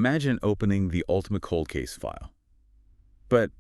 Imagine opening the ultimate cold case file. But,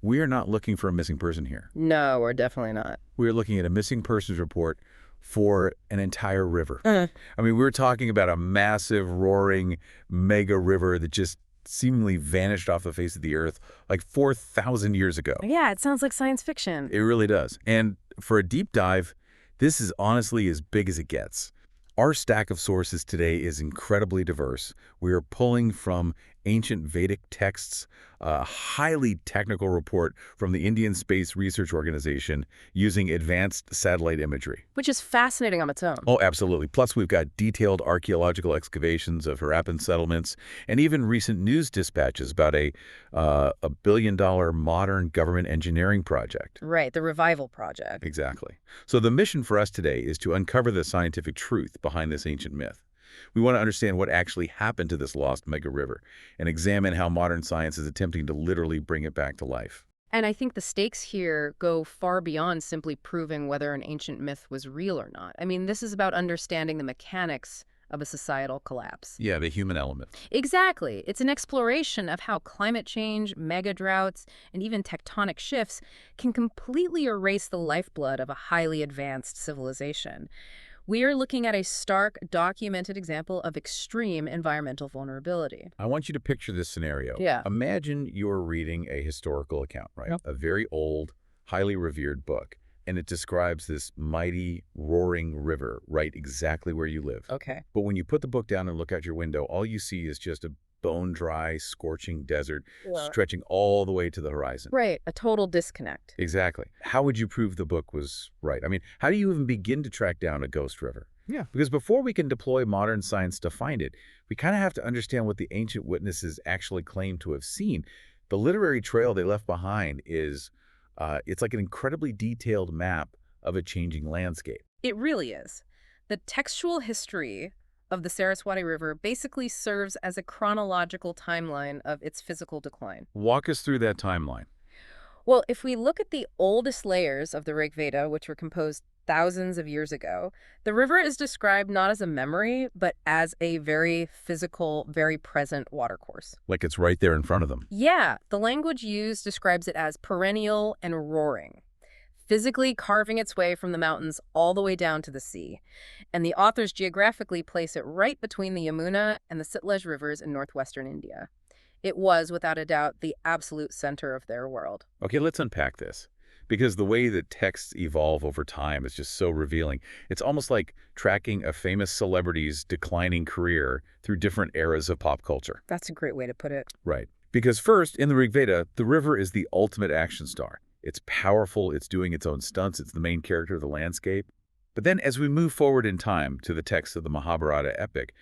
we are not looking for a missing person here. No, we're definitely not. We're looking at a missing persons report for an entire river. Uh, We're talking about a massive, roaring mega river that just seemingly vanished off the face of the earth like 4,000 years ago. yeah, it sounds like science fiction. It really does. And for a deep dive, this is honestly as big as it gets. Our stack of sources today is incredibly diverse. We are pulling from ancient Vedic texts, a highly technical report from the Indian Space Research Organization using advanced satellite imagery. Which is fascinating on its own. Oh, absolutely. Plus, we've got detailed archaeological excavations of Harappan settlements and even recent news dispatches about a billion-dollar modern government engineering project. Right, the Revival Project. Exactly. So the mission for us today is to uncover the scientific truth behind this ancient myth. We want to understand what actually happened to this lost mega river and examine how modern science is attempting to literally bring it back to life. And I think the stakes here go far beyond simply proving whether an ancient myth was real or not. This is about understanding the mechanics of a societal collapse. Yeah, the human element. Exactly. It's an exploration of how climate change, mega droughts, and even tectonic shifts can completely erase the lifeblood of a highly advanced civilization. We are looking at a stark, documented example of extreme environmental vulnerability. I want you to picture this scenario. Yeah. Imagine you're reading a historical account, right? Yep. A very old, highly revered book, and it describes this mighty, roaring river right exactly where you live. Okay. But when you put the book down and look out your window, all you see is just a bone-dry, scorching desert stretching all the way to the horizon. Right, a total disconnect. Exactly. How would you prove the book was right? How do you even begin to track down a ghost river? Yeah. Because before we can deploy modern science to find it, we kind of have to understand what the ancient witnesses actually claim to have seen. The literary trail they left behind is, it's like an incredibly detailed map of a changing landscape. It really is. The textual history of the Saraswati River basically serves as a chronological timeline of its physical decline. Walk us through that timeline. Well, if we look at the oldest layers of the Rig Veda, which were composed thousands of years ago, the river is described not as a memory, but as a very physical, very present watercourse. Like it's right there in front of them. Yeah, the language used describes it as perennial and roaring, physically carving its way from the mountains all the way down to the sea. And the authors geographically place it right between the Yamuna and the Sutlej rivers in northwestern India. It was, without a doubt, the absolute center of their world. Okay, let's unpack this. Because the way that texts evolve over time is just so revealing. It's almost like tracking a famous celebrity's declining career through different eras of pop culture. That's a great way to put it. Right. Because first, in the Rig Veda, the river is the ultimate action star. It's powerful, it's doing its own stunts, it's the main character of the landscape. But then as we move forward in time to the text of the Mahabharata epic,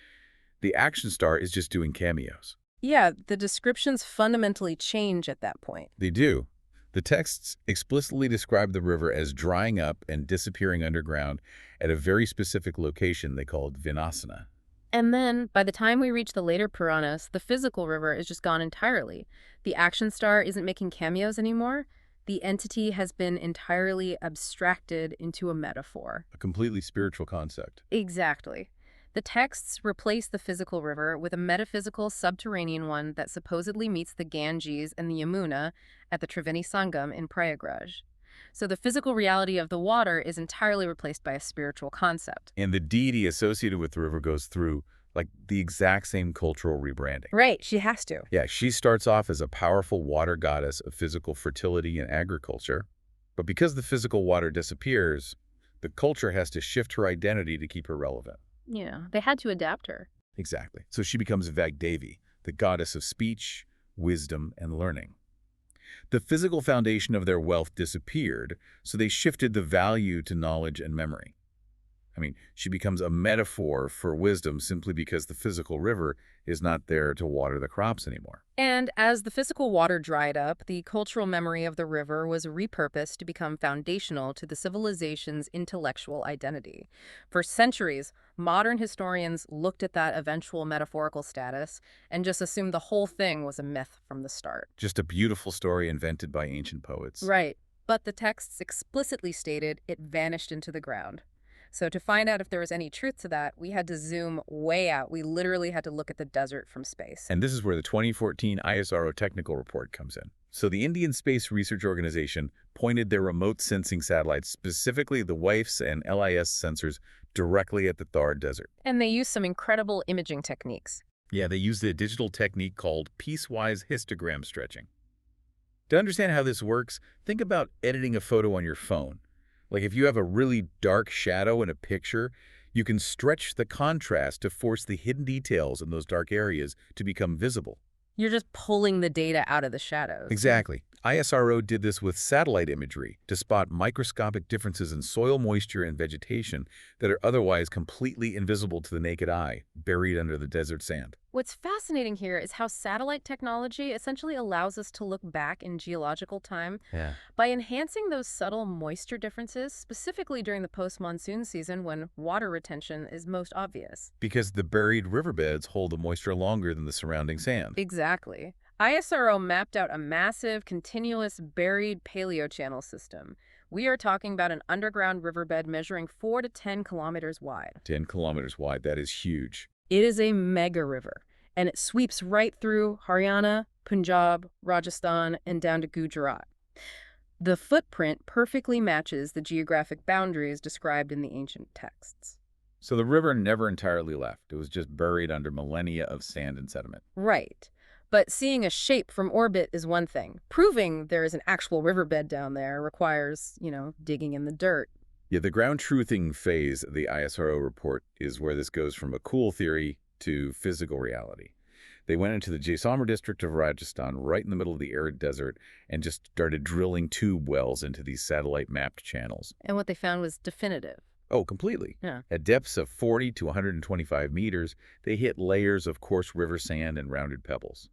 the action star is just doing cameos. Yeah, the descriptions fundamentally change at that point. They do. The texts explicitly describe the river as drying up and disappearing underground at a very specific location they called Vinasana. And then, by the time we reach the later Puranas, the physical river is just gone entirely. The action star isn't making cameos anymore. The entity has been entirely abstracted into a metaphor. A completely spiritual concept. Exactly. The texts replace the physical river with a metaphysical subterranean one that supposedly meets the Ganges and the Yamuna at the Triveni Sangam in Prayagraj. So the physical reality of the water is entirely replaced by a spiritual concept. And the deity associated with the river goes through like the exact same cultural rebranding. Right, she has to. Yeah, she starts off as a powerful water goddess of physical fertility and agriculture. But because the physical water disappears, the culture has to shift her identity to keep her relevant. Yeah, they had to adapt her. Exactly. So she becomes Vagdevi, the goddess of speech, wisdom, and learning. The physical foundation of their wealth disappeared, so they shifted the value to knowledge and memory. She becomes a metaphor for wisdom simply because the physical river is not there to water the crops anymore. And as the physical water dried up, the cultural memory of the river was repurposed to become foundational to the civilization's intellectual identity. For centuries, modern historians looked at that eventual metaphorical status and just assumed the whole thing was a myth from the start. Just a beautiful story invented by ancient poets. Right. But the texts explicitly stated it vanished into the ground. So to find out if there was any truth to that, we had to zoom way out. We literally had to look at the desert from space. And this is where the 2014 ISRO technical report comes in. So the Indian Space Research Organization pointed their remote sensing satellites, specifically the WIFES and LIS sensors, directly at the Thar Desert. And they used some incredible imaging techniques. Yeah, they used a digital technique called piecewise histogram stretching. To understand how this works, think about editing a photo on your phone. Like if you have a really dark shadow in a picture, you can stretch the contrast to force the hidden details in those dark areas to become visible. You're just pulling the data out of the shadows. Exactly. ISRO did this with satellite imagery to spot microscopic differences in soil moisture and vegetation that are otherwise completely invisible to the naked eye, buried under the desert sand. What's fascinating here is how satellite technology essentially allows us to look back in geological time by enhancing those subtle moisture differences, specifically during the post-monsoon season when water retention is most obvious. Because the buried riverbeds hold the moisture longer than the surrounding sand. Exactly. ISRO mapped out a massive, continuous, buried paleochannel system. We are talking about an underground riverbed measuring 4 to 10 kilometers wide. 10 kilometers wide, that is huge. It is a mega river, and it sweeps right through Haryana, Punjab, Rajasthan, and down to Gujarat. The footprint perfectly matches the geographic boundaries described in the ancient texts. So the river never entirely left. It was just buried under millennia of sand and sediment. Right. But seeing a shape from orbit is one thing. Proving there is an actual riverbed down there requires, digging in the dirt. Yeah, the ground truthing phase of the ISRO report is where this goes from a cool theory to physical reality. They went into the Jaisalmer district of Rajasthan, right in the middle of the arid desert, and just started drilling tube wells into these satellite-mapped channels. And what they found was definitive. Oh, completely. Yeah. At depths of 40 to 125 meters, they hit layers of coarse river sand and rounded pebbles.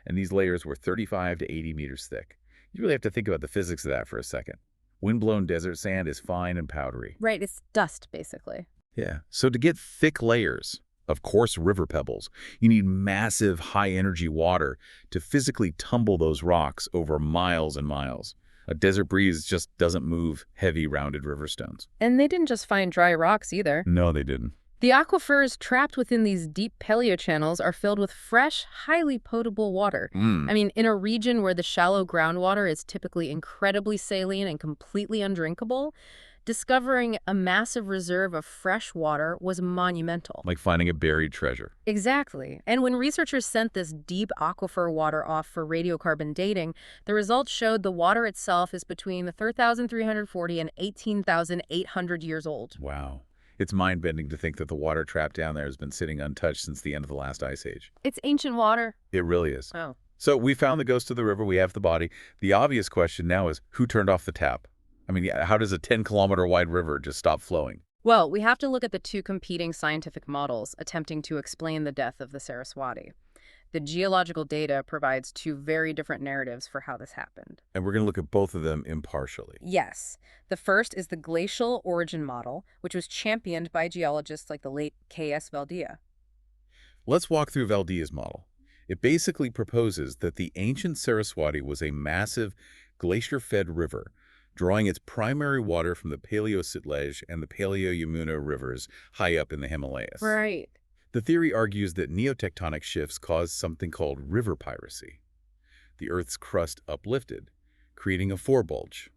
And these layers were 35 to 80 meters thick. You really have to think about the physics of that for a second. Windblown desert sand is fine and powdery. Right, it's dust, basically. Yeah, so to get thick layers of coarse river pebbles, you need massive high-energy water to physically tumble those rocks over miles and miles. A desert breeze just doesn't move heavy, rounded river stones. And they didn't just find dry rocks either. No, they didn't. The aquifers trapped within these deep paleochannels are filled with fresh, highly potable water. In a region where the shallow groundwater is typically incredibly saline and completely undrinkable, discovering a massive reserve of fresh water was monumental. Like finding a buried treasure. Exactly. And when researchers sent this deep aquifer water off for radiocarbon dating, the results showed the water itself is between 3,340 and 18,800 years old. Wow. It's mind-bending to think that the water trapped down there has been sitting untouched since the end of the last ice age. It's ancient water. It really is. Oh. So we found the ghost of the river. We have the body. The obvious question now is, who turned off the tap? How does a 10-kilometer wide river just stop flowing? Well, we have to look at the two competing scientific models attempting to explain the death of the Saraswati. The geological data provides two very different narratives for how this happened. And we're going to look at both of them impartially. Yes. The first is the glacial origin model, which was championed by geologists like the late K.S. Valdia. Let's walk through Valdia's model. It basically proposes that the ancient Saraswati was a massive glacier-fed river, drawing its primary water from the Paleo-Sutlej and the Paleo-Yamuna rivers high up in the Himalayas. Right. The theory argues that neotectonic shifts caused something called river piracy. The Earth's crust uplifted, creating a forebulge.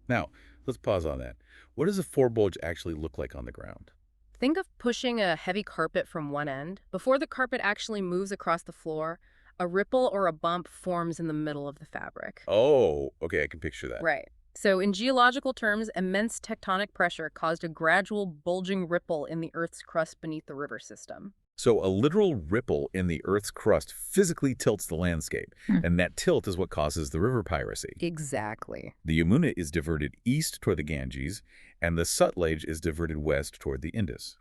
Now, let's pause on that. What does a forebulge actually look like on the ground? Think of pushing a heavy carpet from one end. Before the carpet actually moves across the floor, a ripple or a bump forms in the middle of the fabric. Oh, okay, I can picture that. Right. So in geological terms, immense tectonic pressure caused a gradual bulging ripple in the Earth's crust beneath the river system. So a literal ripple in the Earth's crust physically tilts the landscape, and that tilt is what causes the river piracy. Exactly. The Yamuna is diverted east toward the Ganges, and the Sutlej is diverted west toward the Indus.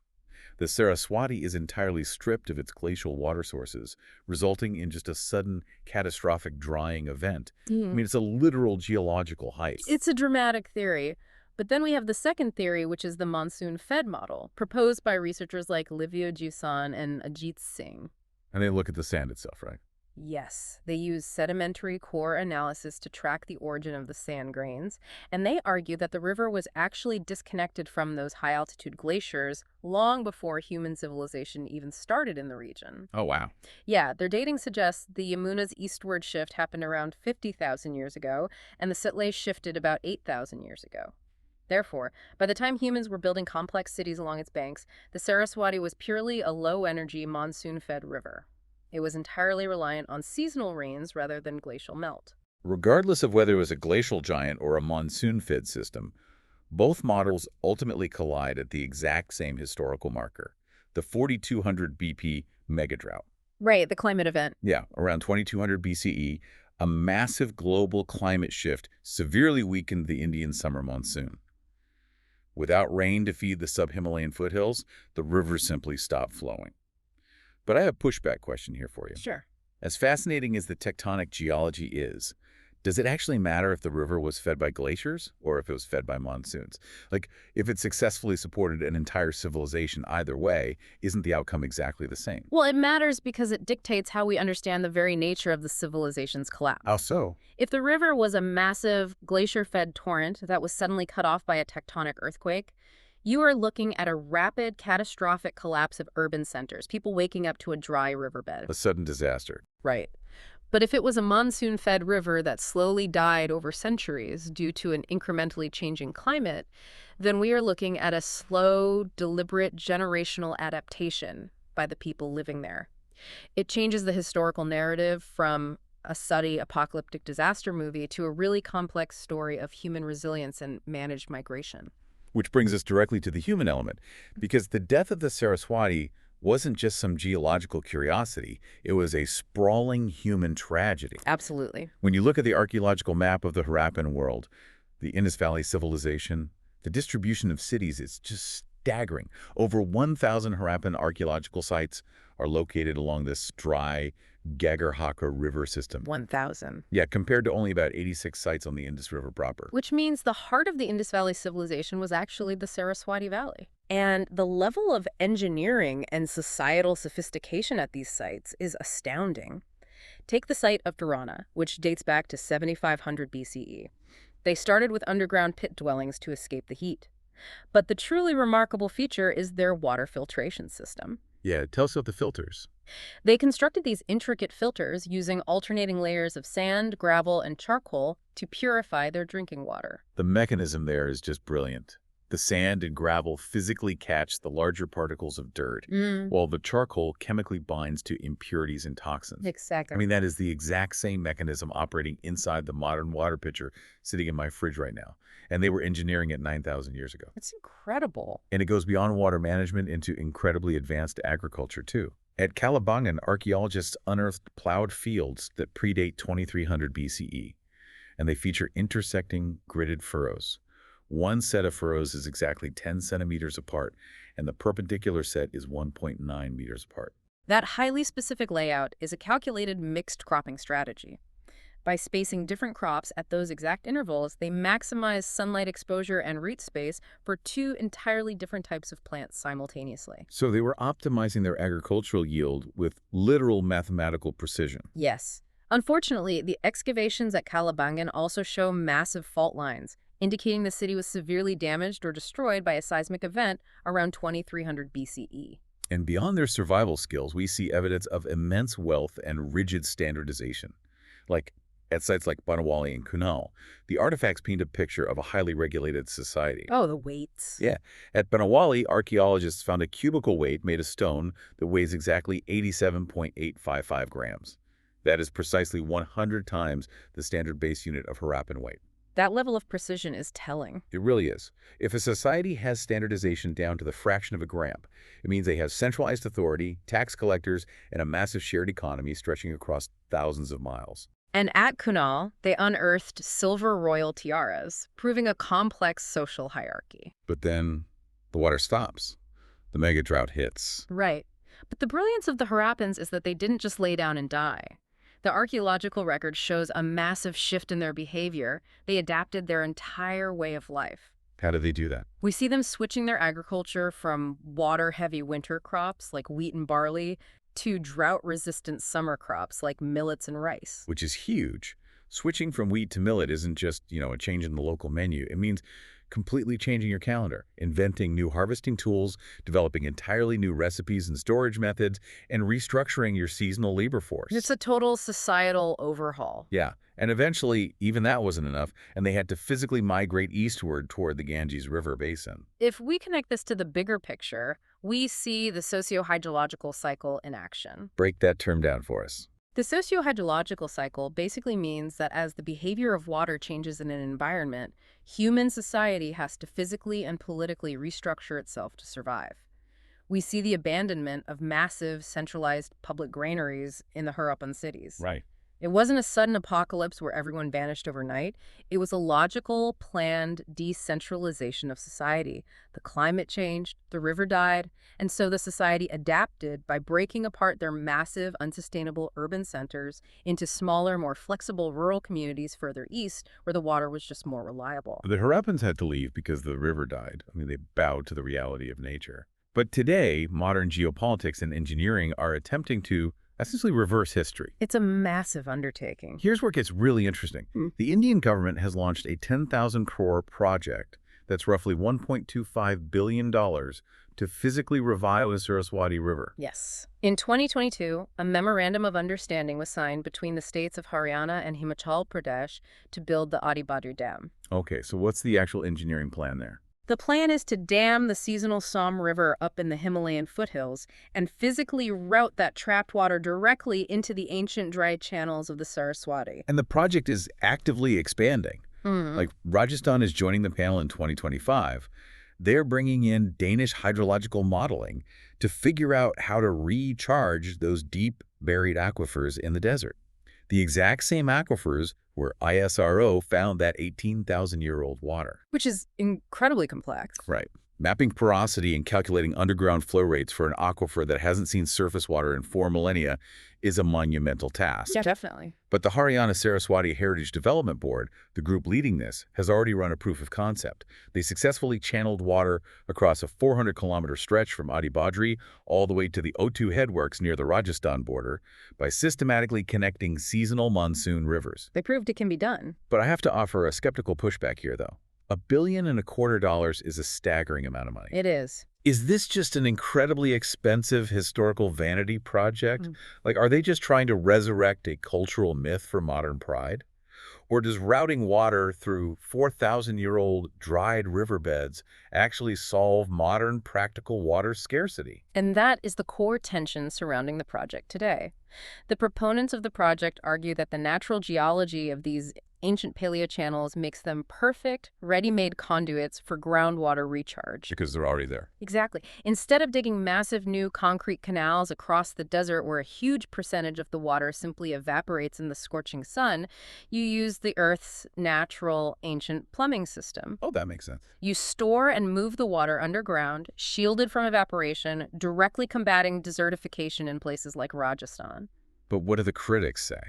The Saraswati is entirely stripped of its glacial water sources, resulting in just a sudden, catastrophic drying event. It's a literal geological heist. It's a dramatic theory. But then we have the second theory, which is the monsoon-fed model, proposed by researchers like Livio Giusan and Ajit Singh. And they look at the sand itself, right? Yes, they use sedimentary core analysis to track the origin of the sand grains, and they argue that the river was actually disconnected from those high-altitude glaciers long before human civilization even started in the region. Oh, wow. Yeah, their dating suggests the Yamuna's eastward shift happened around 50,000 years ago, and the Sutlej shifted about 8,000 years ago. Therefore, by the time humans were building complex cities along its banks, the Saraswati was purely a low-energy, monsoon-fed river. It was entirely reliant on seasonal rains rather than glacial melt. Regardless of whether it was a glacial giant or a monsoon-fed system, both models ultimately collide at the exact same historical marker, the 4200 BP megadrought. Right, the climate event. Yeah, around 2200 BCE, a massive global climate shift severely weakened the Indian summer monsoon. Without rain to feed the sub-Himalayan foothills, the rivers simply stopped flowing. But I have a pushback question here for you. Sure. As fascinating as the tectonic geology is, does it actually matter if the river was fed by glaciers or if it was fed by monsoons? Like, if it successfully supported an entire civilization either way, isn't the outcome exactly the same? Well, it matters because it dictates how we understand the very nature of the civilization's collapse. How so? If the river was a massive glacier-fed torrent that was suddenly cut off by a tectonic earthquake, you are looking at a rapid, catastrophic collapse of urban centers, people waking up to a dry riverbed. A sudden disaster. Right. But if it was a monsoon-fed river that slowly died over centuries due to an incrementally changing climate, then we are looking at a slow, deliberate, generational adaptation by the people living there. It changes the historical narrative from a sudden apocalyptic disaster movie to a really complex story of human resilience and managed migration. Which brings us directly to the human element, because the death of the Saraswati wasn't just some geological curiosity, it was a sprawling human tragedy. Absolutely. When you look at the archaeological map of the Harappan world, the Indus Valley civilization, the distribution of cities is just staggering. Over 1,000 Harappan archaeological sites are located along this dry Gagar-Hakra river system. 1,000. Yeah, compared to only about 86 sites on the Indus River proper. Which means the heart of the Indus Valley civilization was actually the Saraswati Valley. And the level of engineering and societal sophistication at these sites is astounding. Take the site of Dharana, which dates back to 7500 BCE. They started with underground pit dwellings to escape the heat. But the truly remarkable feature is their water filtration system. Yeah, tell us about the filters. They constructed these intricate filters using alternating layers of sand, gravel, and charcoal to purify their drinking water. The mechanism there is just brilliant. The sand and gravel physically catch the larger particles of dirt, while the charcoal chemically binds to impurities and toxins. Exactly. I mean, that is the exact same mechanism operating inside the modern water pitcher sitting in my fridge right now. And they were engineering it 9,000 years ago. It's incredible. And it goes beyond water management into incredibly advanced agriculture, too. At Kalibangan, archaeologists unearthed plowed fields that predate 2300 BCE, and they feature intersecting gridded furrows. One set of furrows is exactly 10 centimeters apart, and the perpendicular set is 1.9 meters apart. That highly specific layout is a calculated mixed cropping strategy. By spacing different crops at those exact intervals, they maximize sunlight exposure and root space for two entirely different types of plants simultaneously. So they were optimizing their agricultural yield with literal mathematical precision. Yes. Unfortunately, the excavations at Kalibangan also show massive fault lines, indicating the city was severely damaged or destroyed by a seismic event around 2300 BCE. And beyond their survival skills, we see evidence of immense wealth and rigid standardization. Like at sites like Banawali and Kunal, the artifacts paint a picture of a highly regulated society. Oh, the weights. Yeah. At Banawali, archaeologists found a cubical weight made of stone that weighs exactly 87.855 grams. That is precisely 100 times the standard base unit of Harappan weight. That level of precision is telling. It really is. If a society has standardization down to the fraction of a gram, it means they have centralized authority, tax collectors, and a massive shared economy stretching across thousands of miles. And at Kunal, they unearthed silver royal tiaras, proving a complex social hierarchy. But then the water stops. The mega drought hits. Right. But the brilliance of the Harappans is that they didn't just lay down and die. The archaeological record shows a massive shift in their behavior. They adapted their entire way of life. How did they do that? We see them switching their agriculture from water-heavy winter crops like wheat and barley to drought-resistant summer crops like millets and rice. Which is huge. Switching from wheat to millet isn't just, a change in the local menu. It means completely changing your calendar, inventing new harvesting tools, developing entirely new recipes and storage methods, and restructuring your seasonal labor force. It's a total societal overhaul. Yeah, and eventually, even that wasn't enough, and they had to physically migrate eastward toward the Ganges River basin. If we connect this to the bigger picture, we see the socio-hydrological cycle in action. Break that term down for us. The socio-hydrological cycle basically means that as the behavior of water changes in an environment, human society has to physically and politically restructure itself to survive. We see the abandonment of massive, centralized public granaries in the Harappan cities. Right. It wasn't a sudden apocalypse where everyone vanished overnight. It was a logical, planned decentralization of society. The climate changed, the river died, and so the society adapted by breaking apart their massive, unsustainable urban centers into smaller, more flexible rural communities further east where the water was just more reliable. The Harappans had to leave because the river died. They bowed to the reality of nature. But today, modern geopolitics and engineering are attempting to essentially reverse history. It's a massive undertaking. Here's where it gets really interesting. The Indian government has launched a 10,000 crore project that's roughly $1.25 billion to physically revive the Saraswati River. Yes. In 2022, a memorandum of understanding was signed between the states of Haryana and Himachal Pradesh to build the Adibadri Dam. Okay, so what's the actual engineering plan there? The plan is to dam the seasonal Somme River up in the Himalayan foothills and physically route that trapped water directly into the ancient dry channels of the Saraswati. And the project is actively expanding. Like Rajasthan is joining the panel in 2025. They're bringing in Danish hydrological modeling to figure out how to recharge those deep buried aquifers in the desert. The exact same aquifers where ISRO found that 18,000-year-old water. Which is incredibly complex. Right. Mapping porosity and calculating underground flow rates for an aquifer that hasn't seen surface water in 4 millennia is a monumental task. Yeah, definitely. But the Haryana Saraswati Heritage Development Board, the group leading this, has already run a proof of concept. They successfully channeled water across a 400-kilometer stretch from Adibadri all the way to the O2 headworks near the Rajasthan border by systematically connecting seasonal monsoon rivers. They proved it can be done. But I have to offer a skeptical pushback here, though. $1.25 billion is a staggering amount of money. It is. Is this just an incredibly expensive historical vanity project? Like, are they just trying to resurrect a cultural myth for modern pride? Or does routing water through 4,000-year-old dried riverbeds actually solve modern practical water scarcity? And that is the core tension surrounding the project today. The proponents of the project argue that the natural geology of these ancient paleochannels makes them perfect, ready-made conduits for groundwater recharge. Because they're already there. Exactly. Instead of digging massive new concrete canals across the desert where a huge percentage of the water simply evaporates in the scorching sun, you use the Earth's natural ancient plumbing system. Oh, that makes sense. You store and move the water underground, shielded from evaporation, directly combating desertification in places like Rajasthan. But what do the critics say?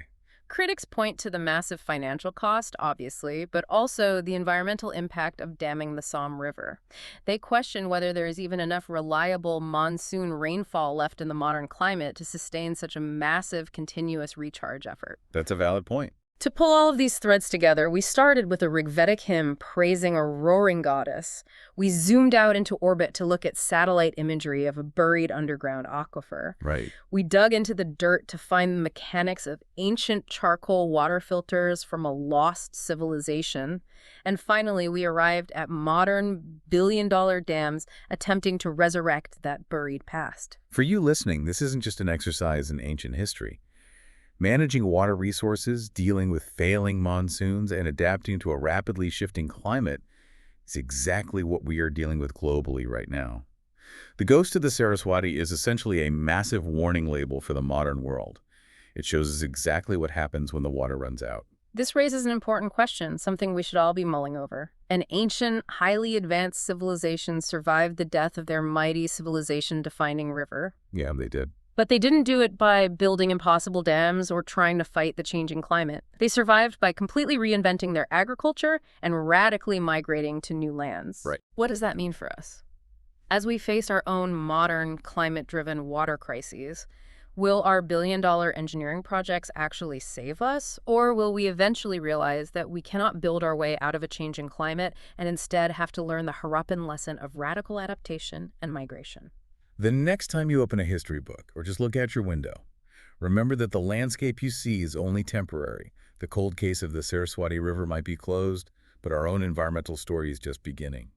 Critics point to the massive financial cost, obviously, but also the environmental impact of damming the Somme River. They question whether there is even enough reliable monsoon rainfall left in the modern climate to sustain such a massive, continuous recharge effort. That's a valid point. To pull all of these threads together, we started with a Vedic hymn praising a roaring goddess. We zoomed out into orbit to look at satellite imagery of a buried underground aquifer. Right. We dug into the dirt to find the mechanics of ancient charcoal water filters from a lost civilization. And finally, we arrived at modern billion-dollar dams attempting to resurrect that buried past. For you listening, this isn't just an exercise in ancient history. Managing water resources, dealing with failing monsoons, and adapting to a rapidly shifting climate is exactly what we are dealing with globally right now. The Ghost of the Saraswati is essentially a massive warning label for the modern world. It shows us exactly what happens when the water runs out. This raises an important question, something we should all be mulling over. An ancient, highly advanced civilization survived the death of their mighty civilization-defining river. Yeah, they did. But they didn't do it by building impossible dams or trying to fight the changing climate. They survived by completely reinventing their agriculture and radically migrating to new lands. Right. What does that mean for us? As we face our own modern climate-driven water crises, Will our billion-dollar engineering projects actually save us, or will we eventually realize that we cannot build our way out of a changing climate and instead have to learn the Harappan lesson of radical adaptation and migration? The next time you open a history book or just look out your window, remember that the landscape you see is only temporary. The cold case of the Saraswati River might be closed, but our own environmental story is just beginning.